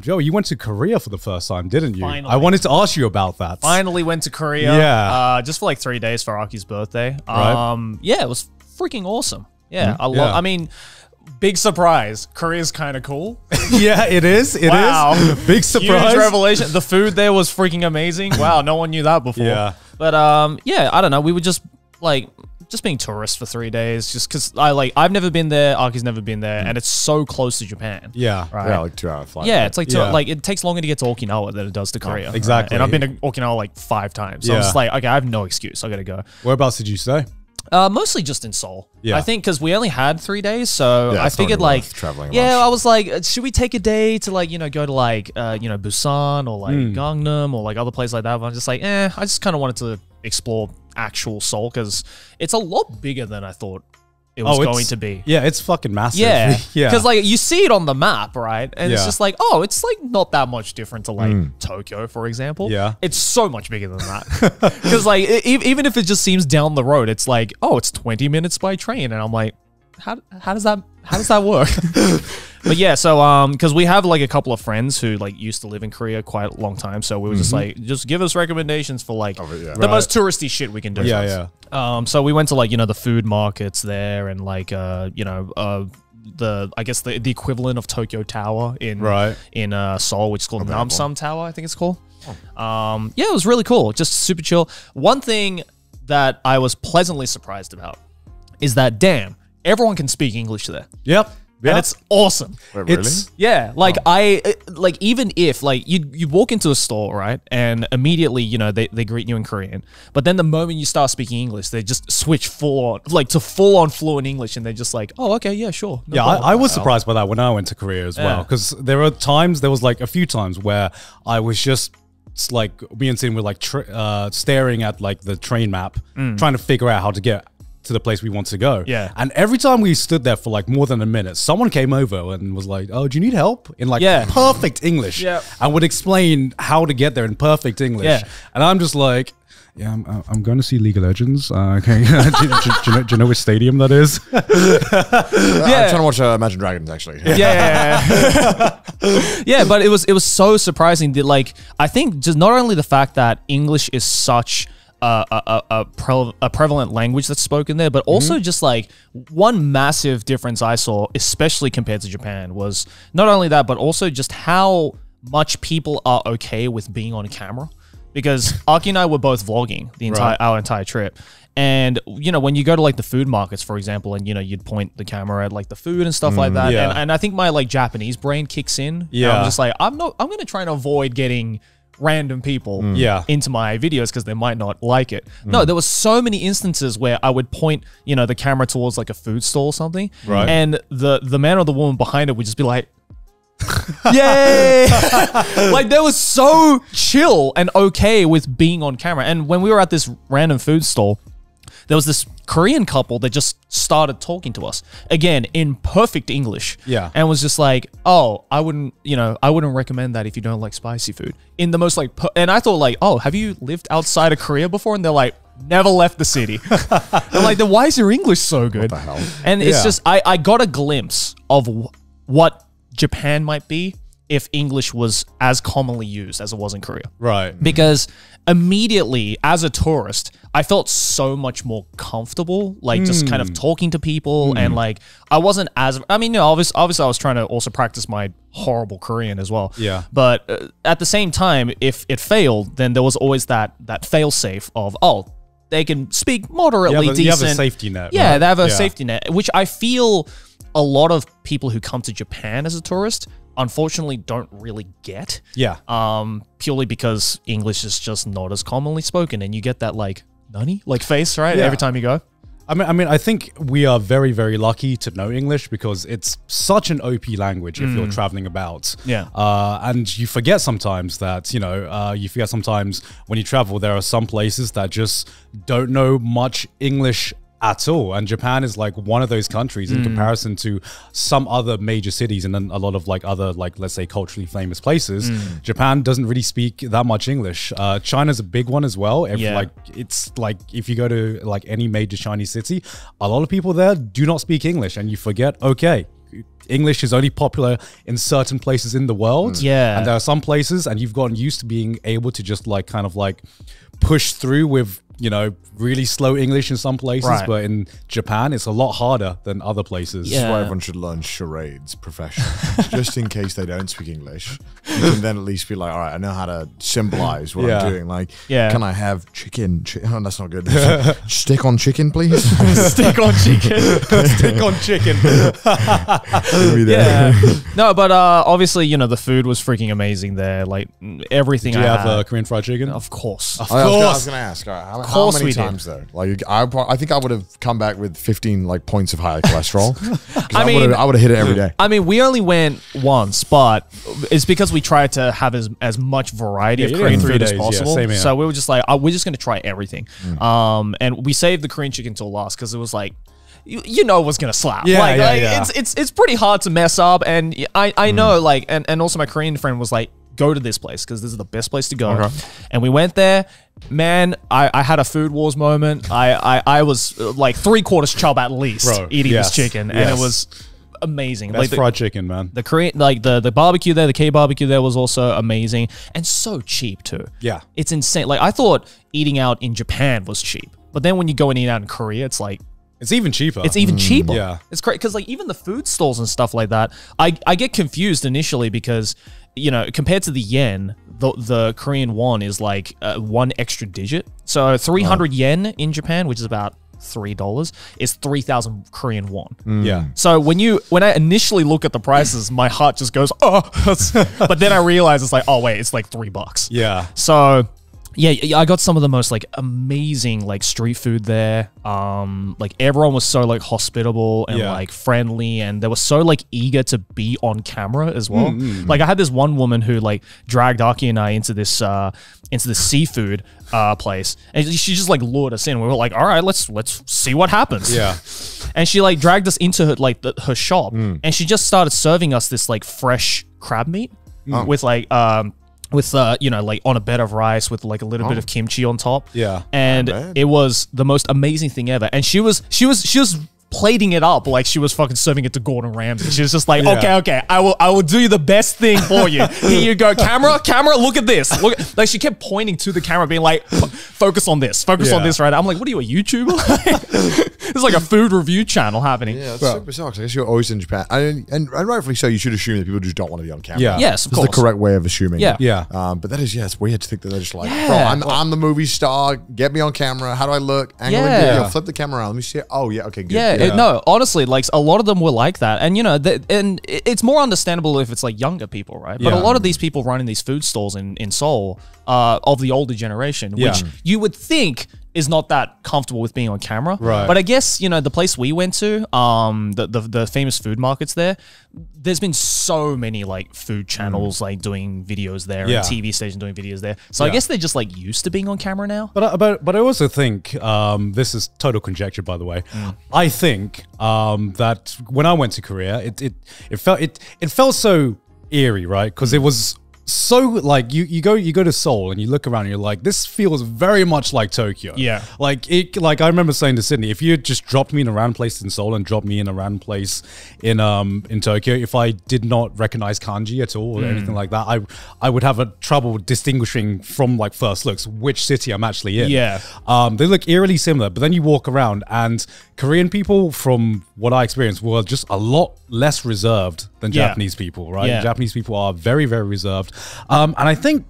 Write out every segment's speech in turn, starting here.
Joe, you went to Korea for the first time, didn't you? Finally. I wanted to ask you about that. Finally went to Korea. Yeah. Just for like 3 days for Aki's birthday. Right. Yeah, it was freaking awesome. Yeah, Yeah. I mean, big surprise. Korea's kind of cool. Yeah, it is. It is. Big surprise. Huge revelation. The food there was freaking amazing. Wow, no one knew that before. Yeah. But yeah, I don't know. We were just being tourists for 3 days, just because I've never been there. Aki's never been there, and it's so close to Japan. Yeah. Right. Yeah, like 2 hour flight. Yeah, it's like Yeah. it takes longer to get to Okinawa than it does to Korea. exactly. And I've been to Okinawa like 5 times. So I'm Yeah. just like, okay, I have no excuse. I gotta go. Whereabouts did you stay? Mostly just in Seoul. Yeah. I think because we only had 3 days, so Yeah, I it's not figured really like worth traveling yeah, much. I was like, should we take a day to like go to like Busan or like Gangnam or like other places like that? But I'm just like, I just kind of wanted to explore actual Seoul because it's a lot bigger than I thought it was going to be. Yeah, it's fucking massive. Yeah, Yeah. because like you see it on the map, right? And it's Yeah. just like, oh, it's like not that much different to like Tokyo, for example. Yeah. It's so much bigger than that. Because like even if it just seems down the road, it's like, oh, it's 20 minutes by train, and I'm like, how does that work? But yeah, so because we have like a couple of friends who like used to live in Korea quite a long time, so we were just like, just give us recommendations for like the most touristy shit we can do. Yeah, yeah. So we went to like the food markets there and like I guess the equivalent of Tokyo Tower in Seoul, which is called Namsam Tower, I think it's called. Yeah, it was really cool, just super chill. One thing that I was pleasantly surprised about is that everyone can speak English there. Yep. And it's awesome. Wait, really? Yeah, like even if like you walk into a store, right, and immediately they greet you in Korean, but then the moment you start speaking English, they just switch full on fluent English, and they're just like, oh, okay, yeah, sure. No Yeah, problem. I was surprised by that when I went to Korea as well, because there was like a few times where I was just like, me and Sin were like staring at like the train map, trying to figure out how to get to the place we want to go. Yeah. And every time we stood there for like more than a minute, someone came over and was like, oh, do you need help? In like perfect English. Yeah. And would explain how to get there in perfect English. Yeah. And I'm just like, yeah, I'm going to see League of Legends. Okay. do you know which stadium that is? I'm trying to watch Imagine Dragons, actually. Yeah. Yeah, but it was so surprising that like I think just not only the fact that English is such a prevalent language that's spoken there, but also just like one massive difference I saw, especially compared to Japan, was not only that, but also just how much people are okay with being on camera. Because Aki and I were both vlogging our entire trip. And, when you go to like the food markets, for example, and, you'd point the camera at like the food and stuff like that. Yeah. And I think my like Japanese brain kicks in. Yeah. And I'm just like, I'm going to try and avoid getting random people into my videos because they might not like it. No, there was so many instances where I would point, the camera towards like a food stall or something. Right. And the man or the woman behind it would just be like, yay! Like they were so chill and okay with being on camera. And when we were at this random food stall, there was this Korean couple that just started talking to us again in perfect English. Yeah. And was just like, oh, I wouldn't recommend that if you don't like spicy food. In the most like, and I thought like, oh, have you lived outside of Korea before? And they're like, never left the city. I'm like, then why is your English so good? What the hell? And it's just, I got a glimpse of what Japan might be if English was as commonly used as it was in Korea. Right. Because immediately, as a tourist, I felt so much more comfortable, like just kind of talking to people. And like, I wasn't as, obviously I was trying to also practice my horrible Korean as well. Yeah. But at the same time, if it failed, then there was always that fail safe of, oh, they can speak moderately decent. You have a safety net. Yeah, right? they have a safety net, which I feel a lot of people who come to Japan as a tourist unfortunately don't really get. Yeah. Purely because English is just not as commonly spoken, and you get that like nani like face, right? Yeah. Every time you go. I mean, I think we are very, very lucky to know English because it's such an OP language if you're traveling about. Yeah. And you forget sometimes that, sometimes when you travel, there are some places that just don't know much English at all. And Japan is like one of those countries in comparison to some other major cities and then a lot of like other, like, let's say culturally famous places. Japan doesn't really speak that much English. China's a big one as well. It's like if you go to like any major Chinese city, a lot of people there do not speak English and you forget, okay, English is only popular in certain places in the world. Yeah. And there are some places, and you've gotten used to being able to just like kind of like push through with, you know, really slow English in some places, Right. but in Japan, it's a lot harder than other places. This is why Yeah. everyone should learn charades professionally, just in case they don't speak English. You can then at least be like, all right, I know how to symbolize what Yeah. I'm doing. Like, Yeah. can I have chicken? Oh, that's not good. Stick on chicken, please. Stick on chicken. Stick on chicken. Give me that. Yeah. No, but obviously, you know, the food was freaking amazing there. Like everything. Do you I have had. Korean fried chicken? Of course. Of I was course. going to ask, all right, how course many we did. times though? Like, I think I would have come back with 15 like points of higher cholesterol. 'Cause I mean- I would have hit it every day. I mean, we only went once, but it's because we tried to have as much variety Yeah, of you Korean did 3 food as days, yeah, possible. same here. So we were just like, we're just going to try everything. And we saved the Korean chicken till last because it was like, you know what's gonna slap. Yeah, like, yeah, like, yeah. It's pretty hard to mess up, and I know like, and also my Korean friend was like, go to this place because this is the best place to go. Okay. And we went there. Man, I had a food wars moment. I was like 3/4 chub at least Bro, eating yes, this chicken, and yes. it was amazing. Best Like fried chicken, man. the Korean, like the barbecue there, the K barbecue there was also amazing and so cheap too. Yeah. It's insane. Like I thought eating out in Japan was cheap, but then when you go and eat out in Korea, it's like It's even cheaper. it's even cheaper. Yeah. It's great because like even the food stalls and stuff like that, I get confused initially because you know compared to the yen, the Korean won is like one extra digit. So 300 yen in Japan, which is about $3, is 3,000 Korean won. Yeah. So when I initially look at the prices, my heart just goes oh, but then I realize it's like oh wait, it's like $3. Yeah. So yeah, I got some of the most like amazing like street food there. Like everyone was so like hospitable and Yeah. like friendly, and they were so like eager to be on camera as well. Like I had this one woman who like dragged Aki and I into this seafood place, and she just like lured us in. We were like, all right, let's see what happens. Yeah. And she like dragged us into her like her shop, and she just started serving us this like fresh crab meat with like you know, like on a bed of rice with like a little bit of kimchi on top. Yeah. And Not bad. it was the most amazing thing ever. And she was plating it up like she was fucking serving it to Gordon Ramsay. She was just like, Yeah. okay, I will do you the best thing for you. Here you go, camera, look at this. Look, like she kept pointing to the camera, being like, focus on this, Yeah. on this, right? I'm like, what are you, a YouTuber? It's like a food review channel happening. Yeah, that's so bizarre. 'Cause I guess you're always in Japan, and rightfully so. You should assume that people just don't want to be on camera. Yeah. Yes, of That's course. the correct way of assuming. Yeah. Yeah. But that is, it's weird to think that they're just like, Yeah. bro, I'm the movie star. Get me on camera. How do I look? Angle the Yeah. video, flip the camera around. Let me see it. Oh, yeah. Okay, good. Yeah, good. no, honestly, like a lot of them were like that, and you know, and it's more understandable if it's like younger people, right? But a Yeah. lot of these people running these food stalls in Seoul, of the older generation, which Yeah. you would think is not that comfortable with being on camera, Right. But I guess you know the place we went to, the famous food markets there. There's been so many like food channels like doing videos there, Yeah. and TV stations doing videos there. So I Yeah. guess they're just like used to being on camera now. But I also think this is total conjecture, by the way. I think that when I went to Korea, it felt so eerie, right? Because it was so like you go to Seoul and you look around and you're like, this feels very much like Tokyo. Yeah. Like I remember saying to Sydney, if you had just dropped me in a random place in Seoul and dropped me in a random place in Tokyo, if I did not recognize kanji at all or anything like that, I would have a trouble distinguishing from like first looks which city I'm actually in. Yeah. They look eerily similar, but then you walk around and Korean people, from what I experienced, were just a lot less reserved than Yeah. Japanese people, right? Yeah. Japanese people are very, very reserved. And I think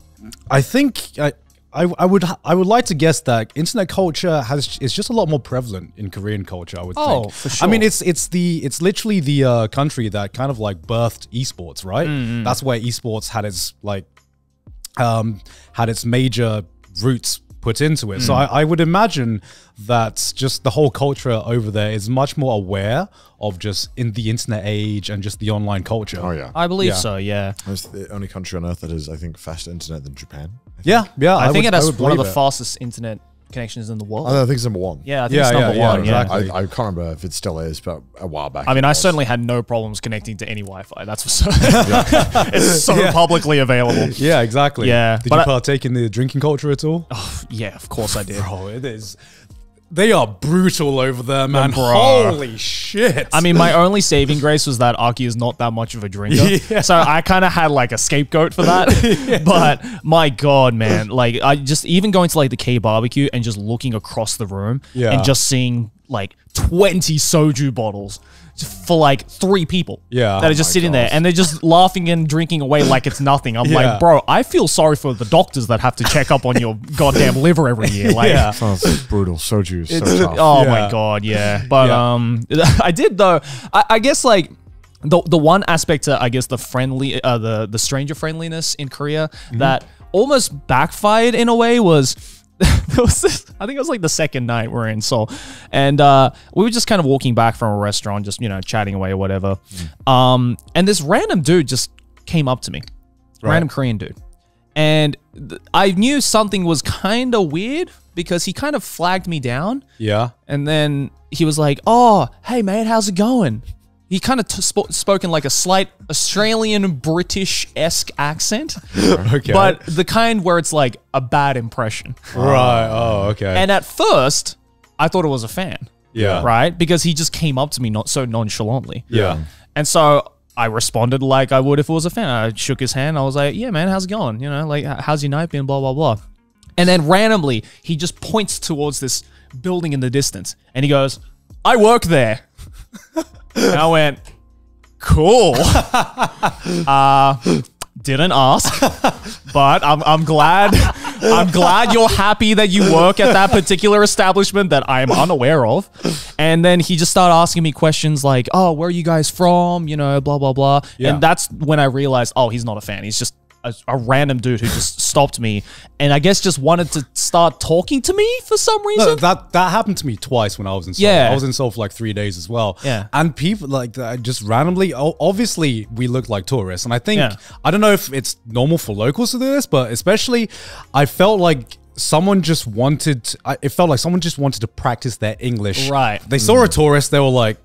I would like to guess that internet culture is just a lot more prevalent in Korean culture. I would Oh, think. for sure. I mean, it's literally the country that kind of like birthed esports, right? That's where esports had its major roots put into it. So I would imagine that just the whole culture over there is much more aware of just in the internet age and just the online culture. Oh, yeah. I believe Yeah. so. Yeah. It's the only country on earth that has, I think, faster internet than Japan. Yeah. I think would- it has would one of the believe it. fastest internet connections in the world. I think it's number one. Yeah, I think Yeah, it's number yeah, one. Yeah. exactly. I can't remember if it still is, but a while back. I mean, it I was. certainly had no problems connecting to any Wi-Fi. That's for certain. It's so Yeah. publicly available. Yeah, exactly. Yeah, Did but you I- partake in the drinking culture at all? Yeah, of course I did. Bro, it is. They are brutal over there, man. bro. Holy shit. I mean, my only saving grace was that Aki is not that much of a drinker. Yeah. So I kind of had like a scapegoat for that. But my God, man, like I just even going to like the K barbecue and just looking across the room and just seeing like 20 soju bottles for like 3 people that are just sitting there and they're just laughing and drinking away like it's nothing. I'm like, bro, I feel sorry for the doctors that have to check up on your goddamn liver every year. Like, Sounds brutal. Soju is so tough. oh my God, yeah. But I did though. I guess like the one aspect to I guess the friendly the stranger friendliness in Korea that almost backfired in a way was there was this, I think it was like the second night we were in Seoul, and we were just kind of walking back from a restaurant, just chatting away or whatever. And this random dude just came up to me, random Korean dude, and I knew something was kind of weird because he kind of flagged me down. Yeah, and then he was like, "Oh, hey mate, how's it going?" He kind of spoke in like a slight Australian British-esque accent, but the kind where it's like a bad impression. Right. Oh, okay. And at first, I thought it was a fan. Yeah. Right? Because he just came up to me not so nonchalantly. Yeah. And so I responded like I would if it was a fan. I shook his hand. I was like, yeah, man, how's it going? Like, how's your night been? Blah, blah, blah. And then randomly, he just points towards this building in the distance. And he goes, I work there. And I went, cool. Didn't ask, but I'm glad you're happy that you work at that particular establishment that I'm unaware of. And then he just started asking me questions like, oh, where are you guys from? Blah, blah, blah. Yeah. And that's when I realized, oh, he's not a fan. He's just a random dude who just stopped me and I guess just wanted to start talking to me for some reason. No, that happened to me twice when I was in Seoul. Yeah. I was in Seoul for like 3 days as well. Yeah. And people like just randomly, obviously we look like tourists. And I think, I don't know if it's normal for locals to do this, but especially I felt like someone just wanted to practice their English. Right. They saw a tourist, they were like,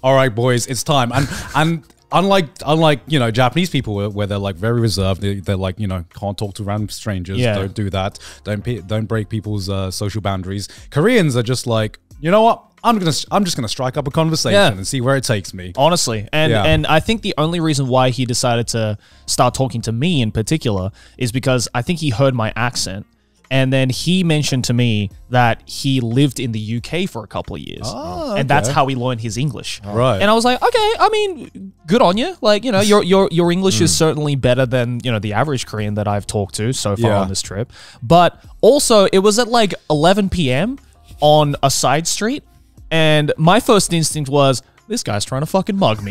all right, boys, it's time. And Unlike Japanese people where they're like very reserved, they're like can't talk to random strangers. Yeah. Don't do that. Don't break people's social boundaries. Koreans are just like, you know what? I'm just gonna strike up a conversation and see where it takes me. Honestly, and I think the only reason why he decided to start talking to me in particular is because I think he heard my accent. And then he mentioned to me that he lived in the UK for a couple of years. Oh, and that's how he learned his English. Right. And I was like, okay, I mean, good on you. Like, your English is certainly better than, the average Korean that I've talked to so far on this trip. But also, it was at like 11 p.m. on a side street. And my first instinct was, this guy's trying to fucking mug me.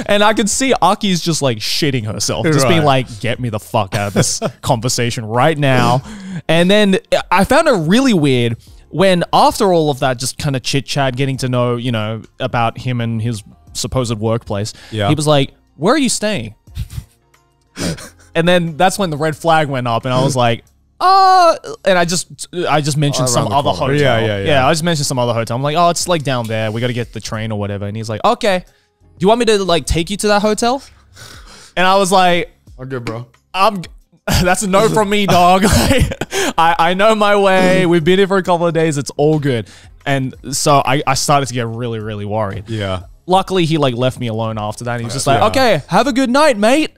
And I could see Aki's just like shitting herself, just being like, get me the fuck out of this conversation right now. And then I found it really weird when after all of that, just kind of chit chat, getting to know, about him and his supposed workplace. Yeah. He was like, where are you staying? And then that's when the red flag went up and I was like, and I just mentioned some other hotel. Yeah. I just mentioned some other hotel. I'm like, oh, it's like down there. We got to get the train or whatever. And he's like, okay, do you want me to like take you to that hotel? And I was like, I'm good, bro. That's a no from me, dog. I know my way. We've been here for a couple of days. It's all good. And so I started to get really, really worried. Yeah. Luckily, he like left me alone after that. And he was just like, okay, have a good night, mate.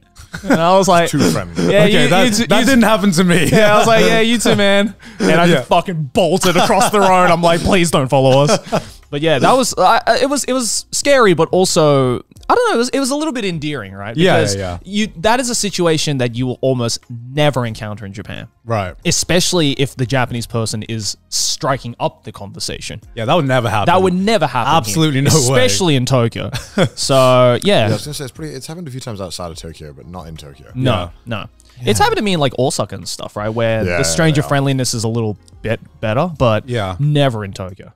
And I was like, Too friendly. Yeah, Okay, that didn't happen to me. Yeah, I was like, yeah, you too, man. And I just fucking bolted across the road. I'm like, please don't follow us. But yeah, that was it was scary, but also I don't know, it was a little bit endearing, right? Because that is a situation that you will almost never encounter in Japan. Right. Especially if the Japanese person is striking up the conversation. Yeah, that would never happen. That would never happen. Absolutely here, no way. Especially in Tokyo. So yeah. I was gonna say it's happened a few times outside of Tokyo, but not in Tokyo. No. It's happened to me in like Osaka and stuff, right? Where the stranger friendliness is a little bit better, but never in Tokyo.